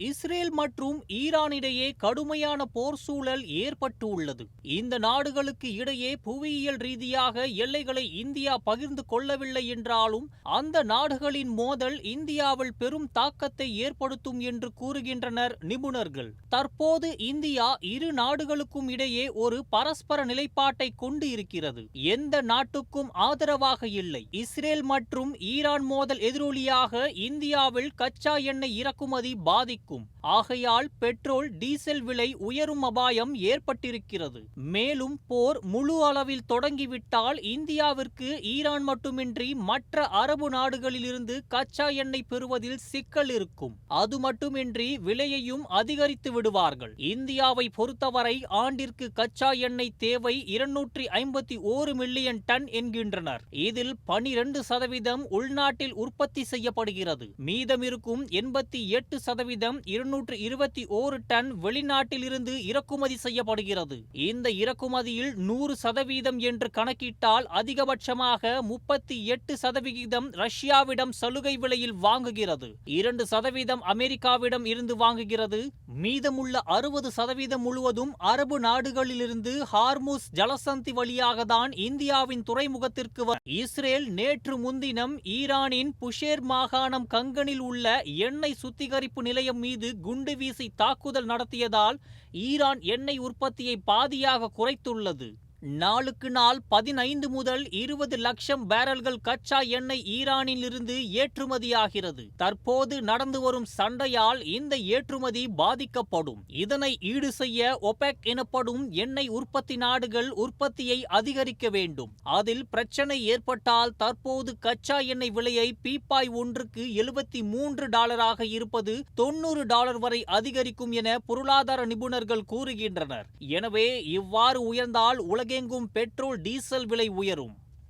Israel மற்றும் ஈரானிடையே கடுமையான போர் சூழல் ஏற்பட்டு உள்ளது. இந்த நாடுகளுக்கு இடையே புவியியல் ரீதியாக எல்லைகளை இந்தியா பகிர்ந்து கொள்ளவில்லை என்றாலும் அந்த நாடுகளின் மோதல் இந்தியாவில் பெரும் தாக்கத்தை ஏற்படுத்தும் என்று கூறுகின்றனர் நிபுணர்கள். தற்போது இந்தியா இரு நாடுகளுக்கும் இடையே ஒரு பரஸ்பர நிலைப்பாட்டை கொண்டு இருக்கிறது. எந்த நாட்டுக்கும் ஆதரவாக இல்லை. இஸ்ரேல் மற்றும் ஈரான் மோதல் எதிரொலியாக இந்தியாவில் கச்சா எண்ணெய் இறக்குமதி பாதிக்கும். ஆகையால் பெட்ரோல், டீசல் விலை உயரும் அபாயம் ஏற்பட்டிருக்கிறது. மேலும் போர் முழு அளவில் தொடங்கிவிட்டால் இந்தியாவிற்கு ஈரான் மட்டுமின்றி மற்ற அரபு நாடுகளிலிருந்து கச்சா எண்ணெய் பெறுவதில் சிக்கல் இருக்கும். அது மட்டுமின்றி விலையையும் அதிகரித்து விடுவார்கள். இந்தியாவை பொறுத்தவரை ஆண்டிற்கு கச்சா எண்ணெய் தேவை 251 மில்லியன் டன் என்கின்றனர். இதில் 12% உள்நாட்டில் உற்பத்தி செய்யப்படுகிறது. மீதமிருக்கும் 88% 221 டன் வெளிநாட்டிலிருந்து இறக்குமதி செய்யப்படுகிறது. இந்த இறக்குமதியில் 100% என்று கணக்கிட்டால் அதிகபட்சமாக 38% ரஷ்யாவிடம் சலுகை விலையில் வாங்குகிறது. 2% அமெரிக்காவிடம் இருந்து வாங்குகிறது. மீதமுள்ள 60% முழுவதும் அரபு நாடுகளிலிருந்து ஹார்முஸ் ஜலசந்தி வழியாக தான் இந்தியாவின் துறைமுகத்திற்கு இஸ்ரேல் நேற்று முன்தினம் ஈரானின் புஷேர் மாகாணம் கங்கனில் உள்ள எண்ணெய் சுத்திகரிப்பு நிலையம் மீது குண்டு வீசி தாக்குதல் நடத்தியதால் ஈரான் எண்ணெய் உற்பத்தியை பாதியாக குறைத்துள்ளது. நாளுக்கு நாள் 15 முதல் 20 லட்சம் பேரல்கள் கச்சா எண்ணெய் ஈரானிலிருந்து ஏற்றுமதியாகிறது. தற்போது நடந்து வரும் சண்டையால் இந்த ஏற்றுமதி பாதிக்கப்படும். இதனை ஈடு செய்ய ஒபெக் எனப்படும் எண்ணெய் உற்பத்தி நாடுகள் உற்பத்தியை அதிகரிக்க வேண்டும். அதில் பிரச்சனை ஏற்பட்டால் தற்போது கச்சா எண்ணெய் விலையை பீப்பாய் ஒன்றுக்கு $73 இருப்பது $90 வரை அதிகரிக்கும் என பொருளாதார நிபுணர்கள் கூறுகின்றனர். எனவே இவ்வாறு உயர்ந்தால் உலகெங்கும் பெட்ரோல், டீசல் விலை உயரும்.